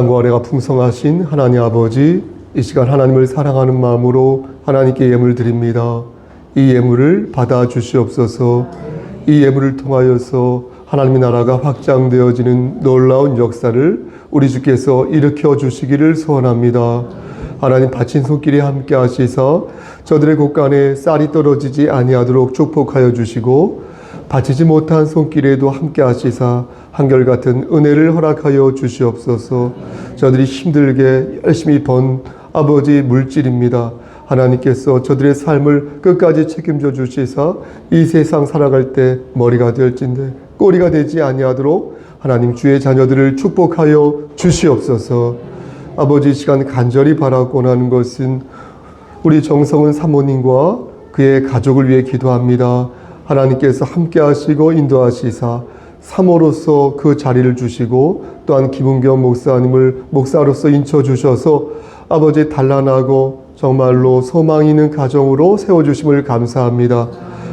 사랑과 은혜가 풍성하신 하나님 아버지, 이 시간 하나님을 사랑하는 마음으로 하나님께 예물 드립니다. 이 예물을 받아 주시옵소서. 이 예물을 통하여서 하나님의 나라가 확장되어지는 놀라운 역사를 우리 주께서 일으켜 주시기를 소원합니다. 하나님 바친 손길이 함께 하시사 저들의 곳간에 쌀이 떨어지지 아니하도록 축복하여 주시고, 바치지 못한 손길에도 함께 하시사 한결같은 은혜를 허락하여 주시옵소서. 저들이 힘들게 열심히 번 아버지 물질입니다. 하나님께서 저들의 삶을 끝까지 책임져 주시사 이 세상 살아갈 때 머리가 될진대 꼬리가 되지 아니하도록 하나님 주의 자녀들을 축복하여 주시옵소서. 아버지, 시간 간절히 바라고 하는 것은 우리 정성은 사모님과 그의 가족을 위해 기도합니다. 하나님께서 함께 하시고 인도하시사 사모로서 그 자리를 주시고, 또한 김은경 목사님을 목사로서 인쳐 주셔서 아버지 단란하고 정말로 소망 있는 가정으로 세워주심을 감사합니다.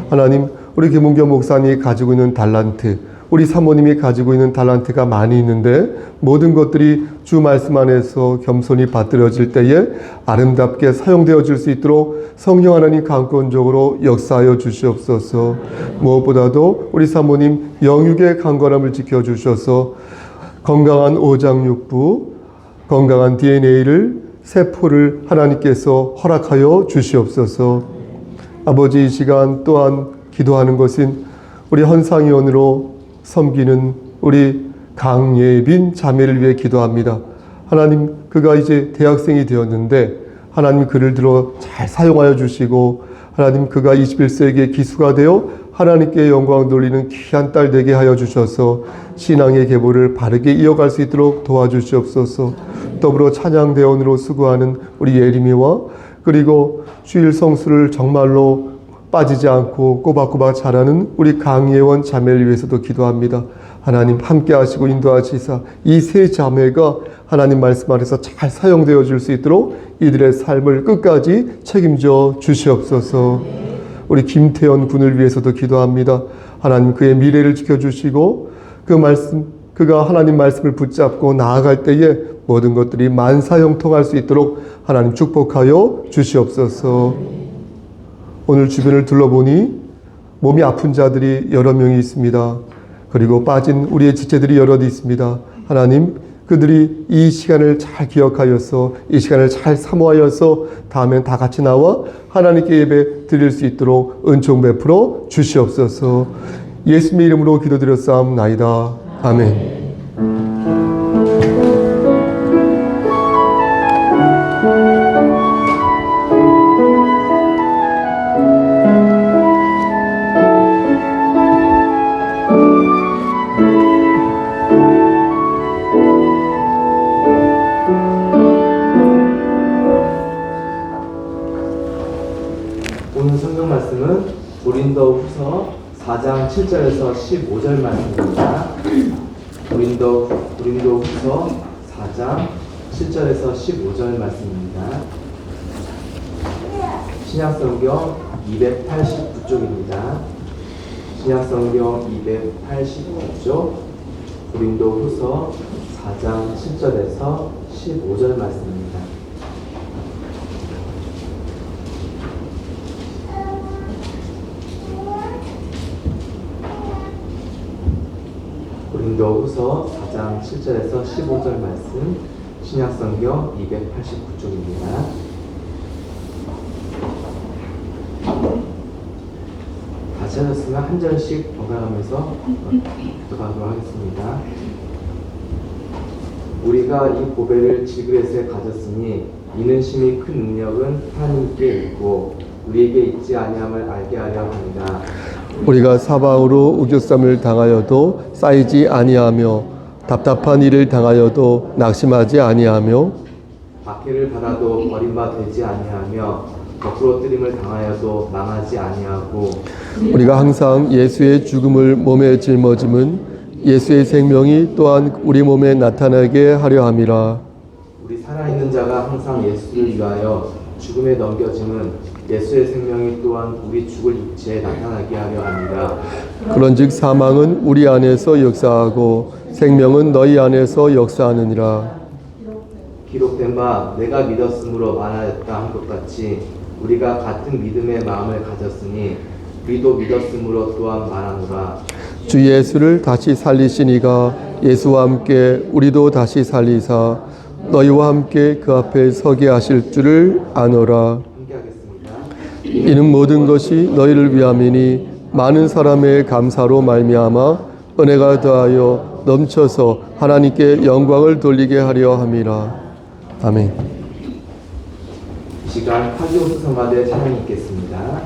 하나님, 우리 김은경 목사님이 가지고 있는 달란트, 우리 사모님이 가지고 있는 달란트가 많이 있는데 모든 것들이 주 말씀 안에서 겸손히 받들어질 때에 아름답게 사용되어질 수 있도록 성령 하나님 강권적으로 역사하여 주시옵소서. 무엇보다도 우리 사모님 영육의 강건함을 지켜주셔서 건강한 오장육부, 건강한 DNA를, 세포를 하나님께서 허락하여 주시옵소서. 아버지, 이 시간 또한 기도하는 것은 우리 헌상위원으로 섬기는 우리 강예빈 자매를 위해 기도합니다. 하나님, 그가 이제 대학생이 되었는데 하나님 그를 들어 잘 사용하여 주시고, 하나님 그가 21세기의 기수가 되어 하나님께 영광 돌리는 귀한 딸 되게 하여 주셔서 신앙의 계보를 바르게 이어갈 수 있도록 도와주시옵소서. 더불어 찬양대원으로 수고하는 우리 예림이와, 그리고 주일 성수를 정말로 빠지지 않고 꼬박꼬박 잘하는 우리 강예원 자매를 위해서도 기도합니다. 하나님 함께 하시고 인도하시사 이 세 자매가 하나님 말씀 안에서 잘 사용되어질 수 있도록 이들의 삶을 끝까지 책임져 주시옵소서. 우리 김태현 군을 위해서도 기도합니다. 하나님 그의 미래를 지켜주시고, 그가 하나님 말씀을 붙잡고 나아갈 때에 모든 것들이 만사형통할 수 있도록 하나님 축복하여 주시옵소서. 오늘 주변을 둘러보니 몸이 아픈 자들이 여러 명이 있습니다. 그리고 빠진 우리의 지체들이 여럿 있습니다. 하나님, 그들이 이 시간을 잘 기억하여서, 이 시간을 잘 사모하여서 다음엔 다 같이 나와 하나님께 예배 드릴 수 있도록 은총 베풀어 주시옵소서. 예수님의 이름으로 기도드렸사옵나이다. 아멘. 오늘 성경 말씀은 고린도후서 4장 7절에서 15절 말씀입니다. 고린도후서 4장 7절에서 15절 말씀입니다. 신약성경 289쪽입니다. 신약성경 289쪽 고린도후서 4장 7절에서 15절 말씀입니다. 고린도후서 4장 7절에서 15절 말씀, 신약성경 289쪽입니다. 다시 하셨으면 한 절씩 번갈아가면서 기도하도록 하겠습니다. 우리가 이 보배를 질그릇에 가졌으니 이는 심히 큰 능력은 하나님께 있고 우리에게 있지 아니함을 알게 하려 합니다. 우리가 사방으로 우겨쌈을 당하여도 쌓이지 아니하며 답답한 일을 당하여도 낙심하지 아니하며 박해를 받아도 버림받지 아니하며 거꾸로 뜨림을 당하여도 망하지 아니하고 우리가 항상 예수의 죽음을 몸에 짊어짐은 예수의 생명이 또한 우리 몸에 나타나게 하려 함이라. 우리 살아있는 자가 항상 예수를 위하여 죽음에 넘겨짐은 예수의 생명이 또한 우리 죽을 육체에 나타나게 하려 합니다. 그런즉 사망은 우리 안에서 역사하고 생명은 너희 안에서 역사하느니라. 기록된 바 내가 믿었으므로 말하였다 한 것 같이 우리가 같은 믿음의 마음을 가졌으니 우리도 믿었으므로 또한 말하노라. 주 예수를 다시 살리시니가 예수와 함께 우리도 다시 살리사 너희와 함께 그 앞에 서게 하실 줄을 아노라. 함께 하겠습니다. 이는 모든 것이 너희를 위함이니 많은 사람의 감사로 말미암아 은혜가 더하여 넘쳐서 하나님께 영광을 돌리게 하려 함이라. 아멘. 이 시간 파기호수 성가대 찬양이 있겠습니다.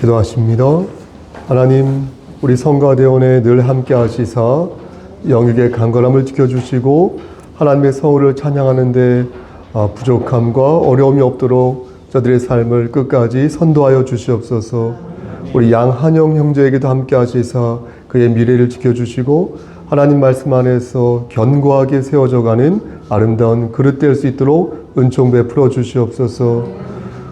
기도하십니다. 하나님, 우리 성가대원에 늘 함께 하시사 영육의 강건함을 지켜주시고 하나님의 성우를 찬양하는데 부족함과 어려움이 없도록 저들의 삶을 끝까지 선도하여 주시옵소서. 우리 양한영 형제에게도 함께 하시사 그의 미래를 지켜주시고 하나님 말씀 안에서 견고하게 세워져가는 아름다운 그릇 될 수 있도록 은총 베풀어 주시옵소서.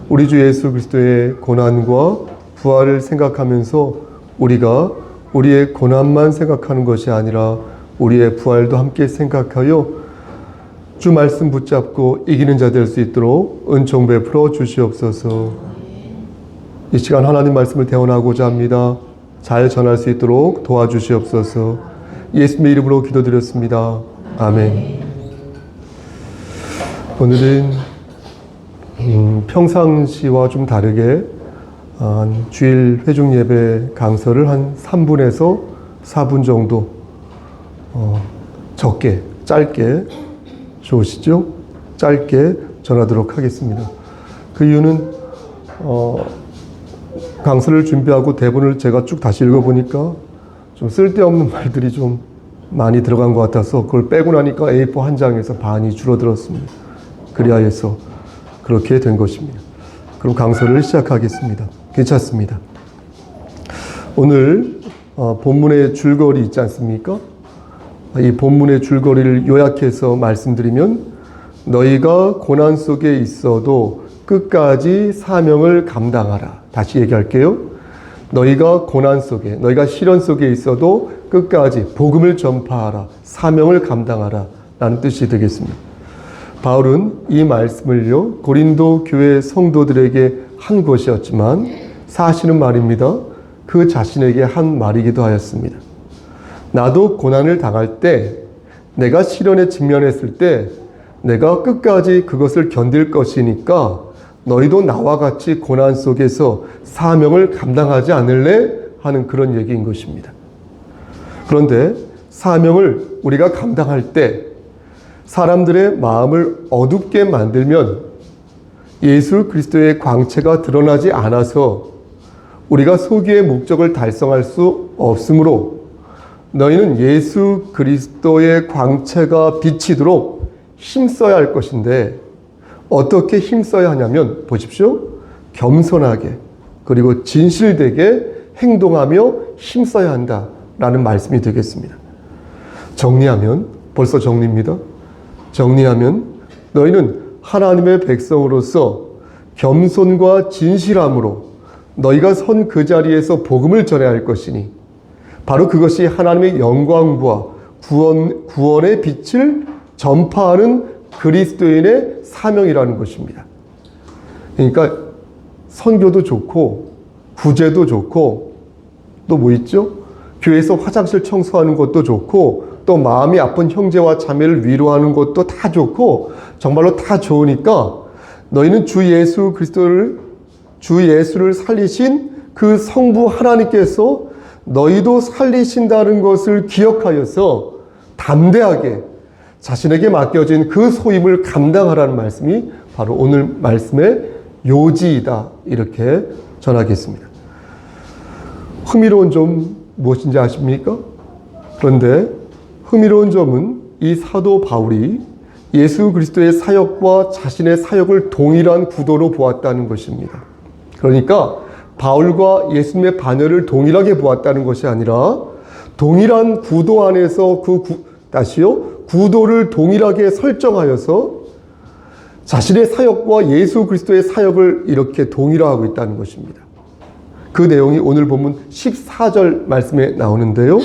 우리 주 예수 그리스도의 고난과 부활을 생각하면서 우리가 우리의 고난만 생각하는 것이 아니라 우리의 부활도 함께 생각하여 주 말씀 붙잡고 이기는 자 될 수 있도록 은총 베풀어 주시옵소서. 이 시간 하나님 말씀을 대언하고자 합니다. 잘 전할 수 있도록 도와주시옵소서. 예수님의 이름으로 기도드렸습니다. 아멘. 오늘은 평상시와 좀 다르게 주일 회중 예배 강서를 한 3분에서 4분 정도 적게, 짧게, 좋으시죠? 짧게 전하도록 하겠습니다. 그 이유는 강서를 준비하고 대본을 제가 쭉 다시 읽어보니까 좀 쓸데없는 말들이 좀 많이 들어간 것 같아서 그걸 빼고 나니까 A4 한 장에서 반이 줄어들었습니다. 그리하여서 그렇게 된 것입니다. 그럼 강서를 시작하겠습니다. 괜찮습니다. 오늘 본문의 줄거리 있지 않습니까? 이 본문의 줄거리를 요약해서 말씀드리면 너희가 고난 속에 있어도 끝까지 사명을 감당하라. 다시 얘기할게요. 너희가 고난 속에, 너희가 시련 속에 있어도 끝까지 복음을 전파하라. 사명을 감당하라. 라는 뜻이 되겠습니다. 바울은 이 말씀을요, 고린도 교회 성도들에게 한 것이었지만 사실은 말입니다. 그 자신에게 한 말이기도 하였습니다. 나도 고난을 당할 때, 내가 시련에 직면했을 때 내가 끝까지 그것을 견딜 것이니까 너희도 나와 같이 고난 속에서 사명을 감당하지 않을래? 하는 그런 얘기인 것입니다. 그런데 사명을 우리가 감당할 때 사람들의 마음을 어둡게 만들면 예수 그리스도의 광채가 드러나지 않아서 우리가 소기의 목적을 달성할 수 없으므로 너희는 예수 그리스도의 광채가 비치도록 힘써야 할 것인데 어떻게 힘써야 하냐면 보십시오. 겸손하게 그리고 진실되게 행동하며 힘써야 한다라는 말씀이 되겠습니다. 정리하면 벌써 정리입니다. 정리하면 너희는 하나님의 백성으로서 겸손과 진실함으로 너희가 선 그 자리에서 복음을 전해야 할 것이니 바로 그것이 하나님의 영광과 구원의 빛을 전파하는 그리스도인의 사명이라는 것입니다. 그러니까 선교도 좋고 구제도 좋고 또 뭐 있죠? 교회에서 화장실 청소하는 것도 좋고 또 마음이 아픈 형제와 자매를 위로하는 것도 다 좋고 정말로 다 좋으니까 너희는 주 예수를 살리신 그 성부 하나님께서 너희도 살리신다는 것을 기억하여서 담대하게 자신에게 맡겨진 그 소임을 감당하라는 말씀이 바로 오늘 말씀의 요지이다. 이렇게 전하겠습니다. 흥미로운 점 무엇인지 아십니까? 그런데 흥미로운 점은 이 사도 바울이 예수 그리스도의 사역과 자신의 사역을 동일한 구도로 보았다는 것입니다. 그러니까 바울과 예수님의 반열을 동일하게 보았다는 것이 아니라 동일한 구도 안에서 구도를 동일하게 설정하여서 자신의 사역과 예수 그리스도의 사역을 이렇게 동일화하고 있다는 것입니다. 그 내용이 오늘 본문 14절 말씀에 나오는데요.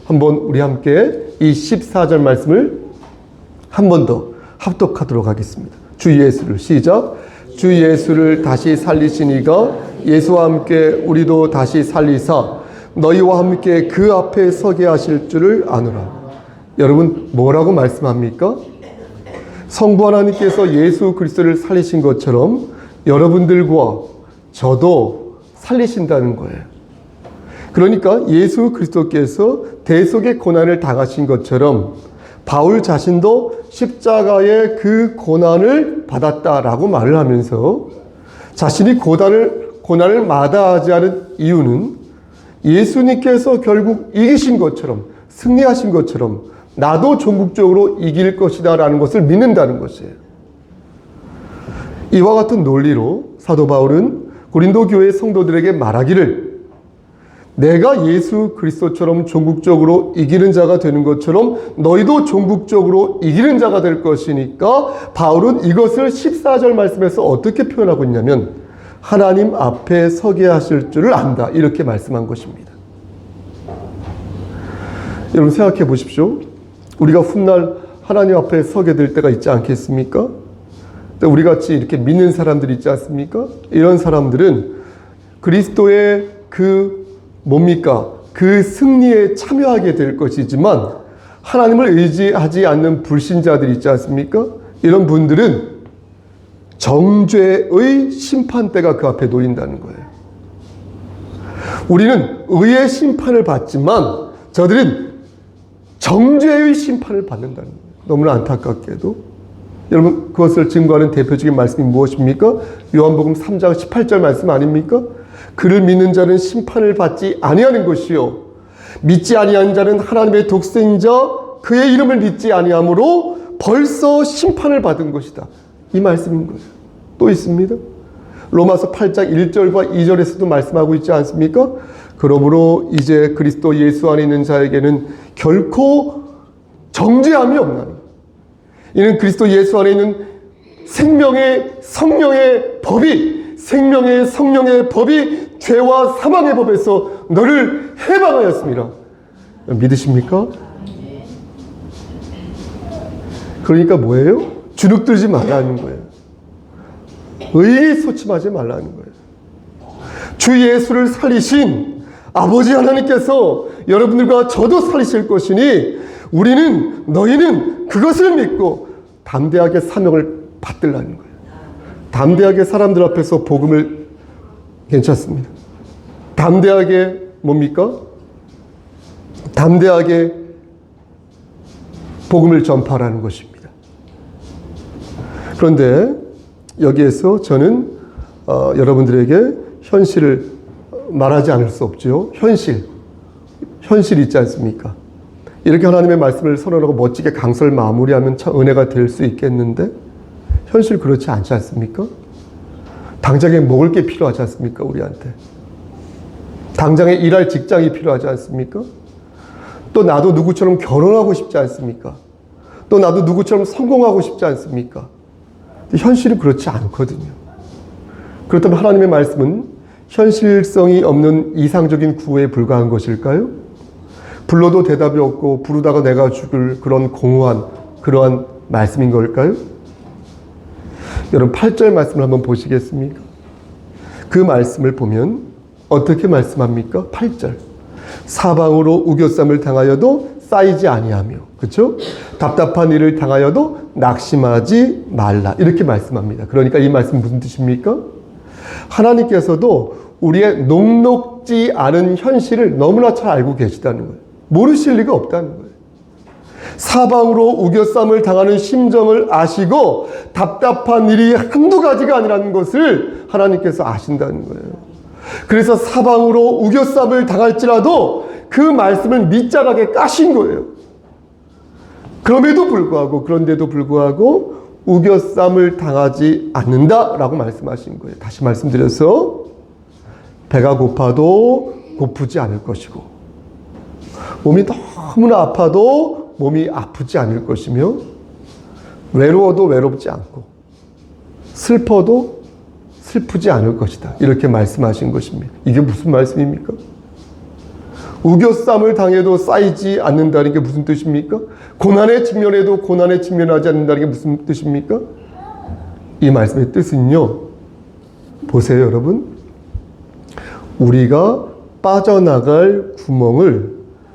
한번 우리 함께 이 14절 말씀을 한 번 더 합독하도록 하겠습니다. 주 예수를 시작. 주 예수를 다시 살리시니가 예수와 함께 우리도 다시 살리사 너희와 함께 그 앞에 서게 하실 줄을 아노라. 여러분 뭐라고 말씀합니까? 성부 하나님께서 예수 그리스도를 살리신 것처럼 여러분들과 저도 살리신다는 거예요. 그러니까 예수 그리스도께서 대속의 고난을 당하신 것처럼 바울 자신도 십자가의 그 고난을 받았다라고 말을 하면서 자신이 고난을 마다하지 않은 이유는 예수님께서 결국 이기신 것처럼, 승리하신 것처럼 나도 종국적으로 이길 것이다 라는 것을 믿는다는 것이에요. 이와 같은 논리로 사도 바울은 고린도 교회 성도들에게 말하기를, 내가 예수 그리스도처럼 종국적으로 이기는 자가 되는 것처럼 너희도 종국적으로 이기는 자가 될 것이니까, 바울은 이것을 14절 말씀에서 어떻게 표현하고 있냐면 하나님 앞에 서게 하실 줄을 안다, 이렇게 말씀한 것입니다. 여러분 생각해 보십시오. 우리가 훗날 하나님 앞에 서게 될 때가 있지 않겠습니까? 우리같이 이렇게 믿는 사람들이 있지 않습니까? 이런 사람들은 그리스도의 그 승리에 참여하게 될 것이지만, 하나님을 의지하지 않는 불신자들이 있지 않습니까? 이런 분들은 정죄의 심판대가 그 앞에 놓인다는 거예요. 우리는 의의 심판을 받지만 저들은 정죄의 심판을 받는다는 거예요. 너무나 안타깝게도. 여러분, 그것을 증거하는 대표적인 말씀이 무엇입니까? 요한복음 3장 18절 말씀 아닙니까? 그를 믿는 자는 심판을 받지 아니하는 것이요, 믿지 아니하는 자는 하나님의 독생자 그의 이름을 믿지 아니하므로 벌써 심판을 받은 것이다, 이 말씀인 거예요. 또 있습니다. 로마서 8장 1절과 2절에서도 말씀하고 있지 않습니까? 그러므로 이제 그리스도 예수 안에 있는 자에게는 결코 정죄함이 없나니, 이는 그리스도 예수 안에 있는 생명의 성령의 법이 죄와 사망의 법에서 너를 해방하였습니다. 믿으십니까? 그러니까 뭐예요? 주눅들지 말라는 거예요. 의에 소침하지 말라는 거예요. 주 예수를 살리신 아버지 하나님께서 여러분들과 저도 살리실 것이니, 너희는 그것을 믿고 담대하게 사명을 받들라는 거예요. 담대하게 사람들 앞에서 복음을, 괜찮습니다. 담대하게 뭡니까? 담대하게 복음을 전파하라는 것입니다. 그런데 여기에서 저는 여러분들에게 현실을 말하지 않을 수 없죠. 현실이 있지 않습니까? 이렇게 하나님의 말씀을 선언하고 멋지게 강설 마무리하면 참 은혜가 될 수 있겠는데, 현실 그렇지 않지 않습니까? 당장에 먹을 게 필요하지 않습니까? 우리한테 당장에 일할 직장이 필요하지 않습니까? 또 나도 누구처럼 결혼하고 싶지 않습니까? 또 나도 누구처럼 성공하고 싶지 않습니까? 현실은 그렇지 않거든요. 그렇다면 하나님의 말씀은 현실성이 없는 이상적인 구호에 불과한 것일까요? 불러도 대답이 없고 부르다가 내가 죽을 그런 공허한 그러한 말씀인 걸까요? 여러분 8절 말씀을 한번 보시겠습니까? 그 말씀을 보면 어떻게 말씀합니까? 8절. 사방으로 우겨쌈을 당하여도 쌓이지 아니하며, 그렇죠? 답답한 일을 당하여도 낙심하지 말라, 이렇게 말씀합니다. 그러니까 이 말씀 무슨 뜻입니까? 하나님께서도 우리의 녹록지 않은 현실을 너무나 잘 알고 계시다는 거예요. 모르실 리가 없다는 거예요. 사방으로 우겨쌈을 당하는 심정을 아시고 답답한 일이 한두 가지가 아니라는 것을 하나님께서 아신다는 거예요. 그래서 사방으로 우겨쌈을 당할지라도 그 말씀을 밑자락에 까신 거예요. 그런데도 불구하고 우겨쌈을 당하지 않는다라고 말씀하신 거예요. 다시 말씀드려서, 배가 고파도 고프지 않을 것이고, 몸이 너무나 아파도 몸이 아프지 않을 것이며, 외로워도 외롭지 않고 슬퍼도 슬프지 않을 것이다, 이렇게 말씀하신 것입니다. 이게 무슨 말씀입니까? 우겨쌈을 당해도 쌓이지 않는다는 게 무슨 뜻입니까? 고난에 직면해도 고난에 직면하지 않는다는 게 무슨 뜻입니까? 이 말씀의 뜻은요, 보세요 여러분, 우리가 빠져나갈 구멍을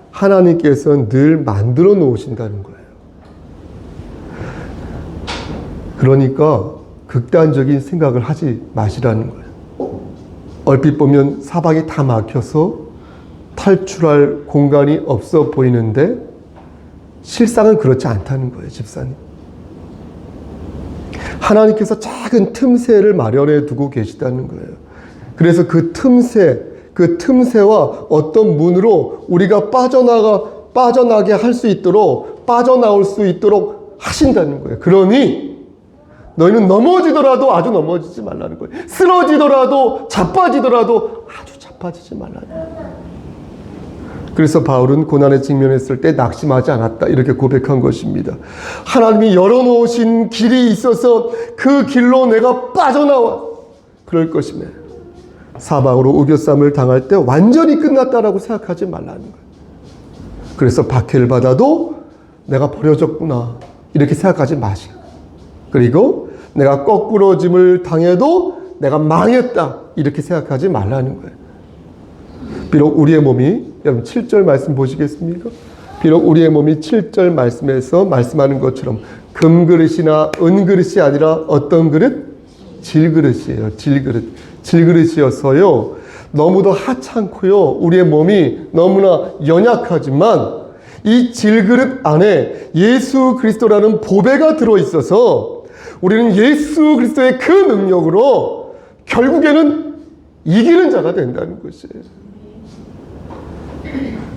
하나님께서 늘 만들어 놓으신다는 거예요. 그러니까 극단적인 생각을 하지 마시라는 거예요. 얼핏 보면 사방이 다 막혀서 탈출할 공간이 없어 보이는데 실상은 그렇지 않다는 거예요, 집사님. 하나님께서 작은 틈새를 마련해 두고 계시다는 거예요. 그래서 그 틈새와 어떤 문으로 우리가 빠져나게 할 수 있도록, 빠져나올 수 있도록 하신다는 거예요. 그러니 너희는 넘어지더라도 아주 넘어지지 말라는 거예요. 쓰러지더라도, 자빠지더라도 아주 자빠지지 말라는 거예요. 그래서 바울은 고난에 직면했을 때 낙심하지 않았다, 이렇게 고백한 것입니다. 하나님이 열어놓으신 길이 있어서 그 길로 내가 빠져나와 그럴 것이며, 사방으로 우겨쌈을 당할 때 완전히 끝났다라고 생각하지 말라는 거예요. 그래서 박해를 받아도 내가 버려졌구나, 이렇게 생각하지 마시고, 그리고 내가 거꾸러짐을 당해도 내가 망했다, 이렇게 생각하지 말라는 거예요. 비록 우리의 몸이, 여러분 7절 말씀 보시겠습니까? 비록 우리의 몸이 7절 말씀에서 말씀하는 것처럼 금그릇이나 은그릇이 아니라 어떤 그릇? 질그릇이에요. 질그릇이어서요, 너무도 하찮고요, 우리의 몸이 너무나 연약하지만 이 질그릇 안에 예수 그리스도라는 보배가 들어있어서 우리는 예수 그리스도의 그 능력으로 결국에는 이기는 자가 된다는 것이에요.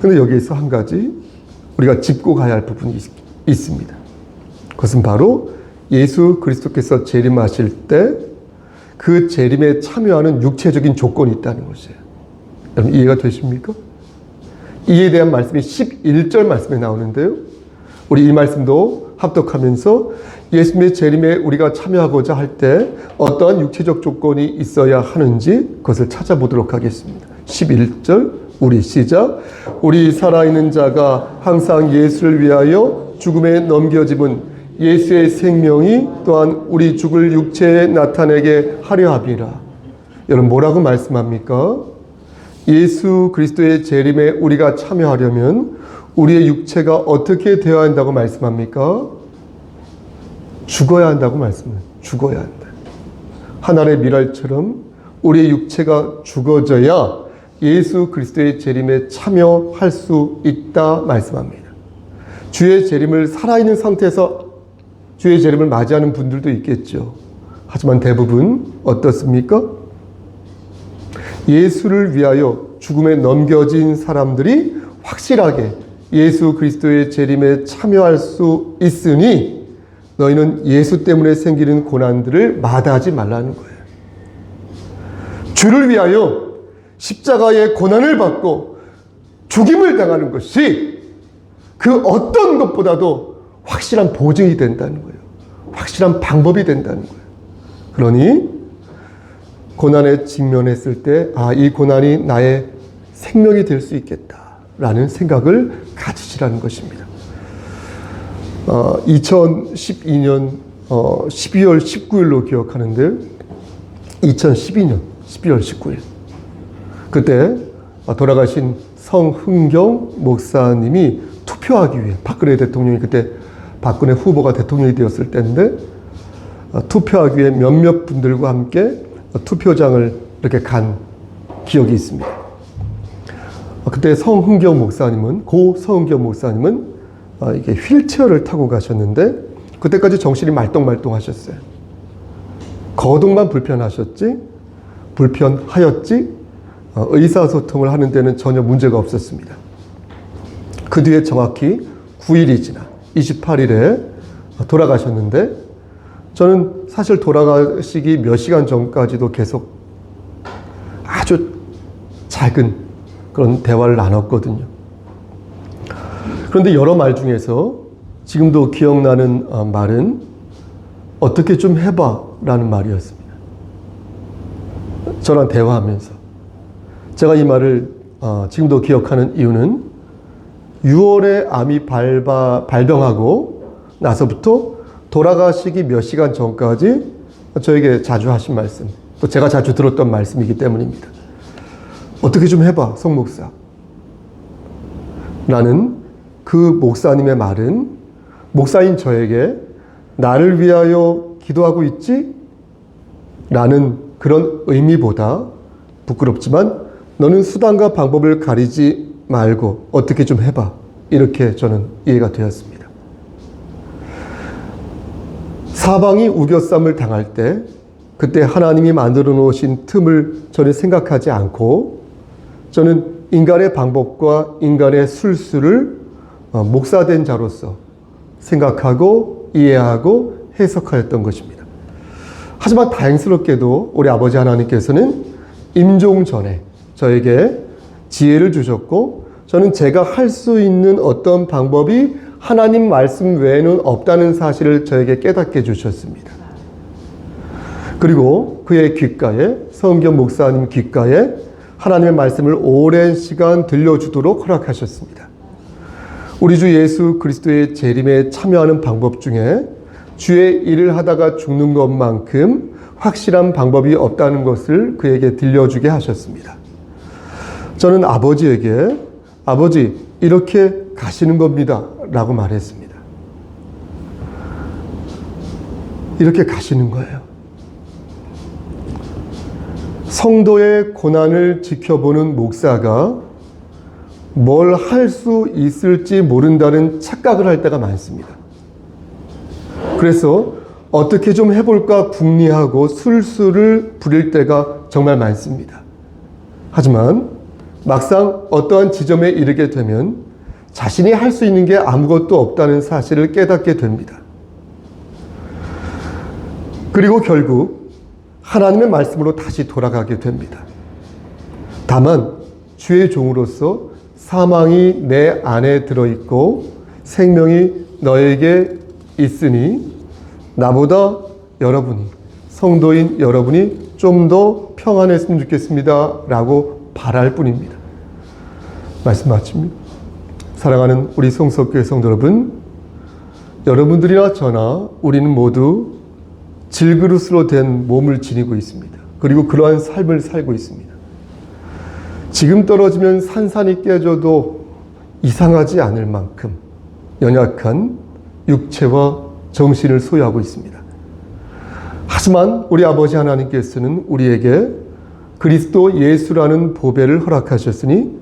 그런데 여기에서 한 가지 우리가 짚고 가야 할 부분이 있습니다. 그것은 바로 예수 그리스도께서 재림하실 때 그 재림에 참여하는 육체적인 조건이 있다는 것이에요. 여러분 이해가 되십니까? 이에 대한 말씀이 11절 말씀에 나오는데요, 우리 이 말씀도 합독하면서 예수님의 재림에 우리가 참여하고자 할 때 어떠한 육체적 조건이 있어야 하는지 그것을 찾아보도록 하겠습니다. 11절 우리 시작. 우리 살아있는 자가 항상 예수를 위하여 죽음에 넘겨짐은 예수의 생명이 또한 우리 죽을 육체에 나타내게 하려 함이라. 여러분 뭐라고 말씀합니까? 예수 그리스도의 재림에 우리가 참여하려면 우리의 육체가 어떻게 되어야 한다고 말씀합니까? 죽어야 한다고 말씀합니다. 죽어야 한다. 하늘의 미랄처럼 우리의 육체가 죽어져야 예수 그리스도의 재림에 참여할 수 있다 말씀합니다. 주의 재림을 살아있는 상태에서 주의 재림을 맞이하는 분들도 있겠죠. 하지만 대부분 어떻습니까? 예수를 위하여 죽음에 넘겨진 사람들이 확실하게 예수 그리스도의 재림에 참여할 수 있으니 너희는 예수 때문에 생기는 고난들을 마다하지 말라는 거예요. 주를 위하여 십자가의 고난을 받고 죽임을 당하는 것이 그 어떤 것보다도 확실한 보증이 된다는 거예요. 확실한 방법이 된다는 거예요. 그러니 고난에 직면했을 때 이 고난이 나의 생명이 될 수 있겠다라는 생각을 가지시라는 것입니다. 2012년 12월 19일로 기억하는데, 2012년 12월 19일 그때 돌아가신 성흥경 목사님이 투표하기 위해, 박근혜 대통령이 그때 박근혜 후보가 대통령이 되었을 때인데, 투표하기 위해 몇몇 분들과 함께 투표장을 이렇게 간 기억이 있습니다. 그때 성흥경 목사님은, 고 성흥경 목사님은 이게 휠체어를 타고 가셨는데 그때까지 정신이 말똥말똥 하셨어요. 거동만 불편하였지 의사소통을 하는 데는 전혀 문제가 없었습니다. 그 뒤에 정확히 9일이 지나 28일에 돌아가셨는데, 저는 사실 돌아가시기 몇 시간 전까지도 계속 아주 작은 그런 대화를 나눴거든요. 그런데 여러 말 중에서 지금도 기억나는 말은 어떻게 좀 해봐 라는 말이었습니다. 저랑 대화하면서 제가 이 말을 지금도 기억하는 이유는 6월에 암이 발병하고 나서부터 돌아가시기 몇 시간 전까지 저에게 자주 하신 말씀, 또 제가 자주 들었던 말씀이기 때문입니다. 어떻게 좀 해봐, 성 목사. 라는 그 목사님의 말은 목사인 저에게 나를 위하여 기도하고 있지? 라는 그런 의미보다 부끄럽지만 너는 수단과 방법을 가리지 말고 어떻게 좀 해봐, 이렇게 저는 이해가 되었습니다. 사방이 우겨쌈을 당할 때 그때 하나님이 만들어 놓으신 틈을 저는 생각하지 않고 저는 인간의 방법과 인간의 술수를 목사된 자로서 생각하고 이해하고 해석하였던 것입니다. 하지만 다행스럽게도 우리 아버지 하나님께서는 임종 전에 저에게 지혜를 주셨고 저는 제가 할 수 있는 어떤 방법이 하나님 말씀 외에는 없다는 사실을 저에게 깨닫게 해주셨습니다. 그리고 그의 귓가에, 서은경 목사님 귓가에 하나님의 말씀을 오랜 시간 들려주도록 허락하셨습니다. 우리 주 예수 그리스도의 재림에 참여하는 방법 중에 주의 일을 하다가 죽는 것만큼 확실한 방법이 없다는 것을 그에게 들려주게 하셨습니다. 저는 아버지에게 아버지 이렇게 가시는 겁니다 라고 말했습니다. 이렇게 가시는 거예요. 성도의 고난을 지켜보는 목사가 뭘 할 수 있을지 모른다는 착각을 할 때가 많습니다. 그래서 어떻게 좀 해볼까 궁리하고 술수를 부릴 때가 정말 많습니다. 하지만 막상 어떠한 지점에 이르게 되면 자신이 할 수 있는 게 아무것도 없다는 사실을 깨닫게 됩니다. 그리고 결국 하나님의 말씀으로 다시 돌아가게 됩니다. 다만 주의 종으로서 사망이 내 안에 들어있고 생명이 너에게 있으니 나보다 여러분이, 성도인 여러분이 좀 더 평안했으면 좋겠습니다 라고 바랄 뿐입니다. 말씀 마칩니다. 사랑하는 우리 성석교회 성도 여러분, 여러분들이나 저나 우리는 모두 질그릇으로 된 몸을 지니고 있습니다. 그리고 그러한 삶을 살고 있습니다. 지금 떨어지면 산산이 깨져도 이상하지 않을 만큼 연약한 육체와 정신을 소유하고 있습니다. 하지만 우리 아버지 하나님께서는 우리에게 그리스도 예수라는 보배를 허락하셨으니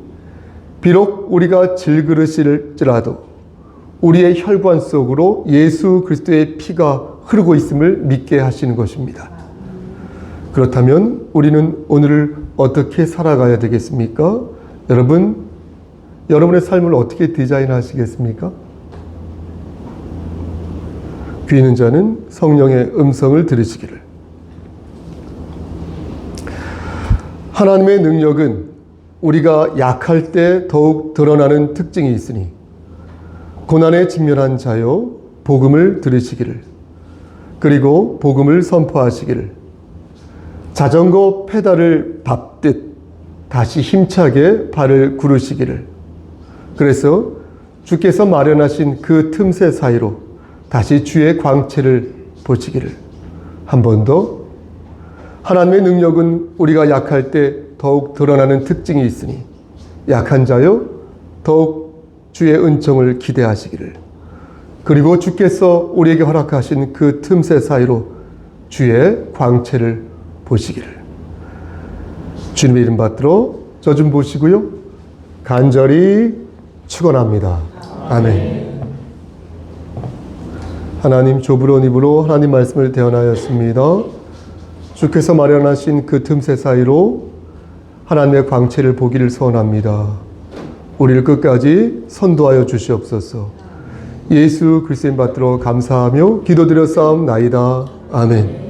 비록 우리가 질그릇일지라도 우리의 혈관 속으로 예수 그리스도의 피가 흐르고 있음을 믿게 하시는 것입니다. 그렇다면 우리는 오늘을 어떻게 살아가야 되겠습니까? 여러분, 여러분의 삶을 어떻게 디자인하시겠습니까? 귀 있는 자는 성령의 음성을 들으시기를. 하나님의 능력은 우리가 약할 때 더욱 드러나는 특징이 있으니 고난에 직면한 자여 복음을 들으시기를, 그리고 복음을 선포하시기를, 자전거 페달을 밟듯 다시 힘차게 발을 구르시기를, 그래서 주께서 마련하신 그 틈새 사이로 다시 주의 광채를 보시기를. 한 번 더, 하나님의 능력은 우리가 약할 때 더욱 드러나는 특징이 있으니 약한 자여 더욱 주의 은총을 기대하시기를, 그리고 주께서 우리에게 허락하신 그 틈새 사이로 주의 광채를 보시기를. 주님의 이름 받들어 저 좀 보시고요, 간절히 축원합니다. 아멘. 하나님, 좁은 입으로 하나님 말씀을 대언하였습니다. 주께서 마련하신 그 틈새 사이로 하나님의 광채를 보기를 소원합니다. 우리를 끝까지 선도하여 주시옵소서. 예수 그리스도인 받들어 감사하며 기도드려 싸움나이다. 아멘.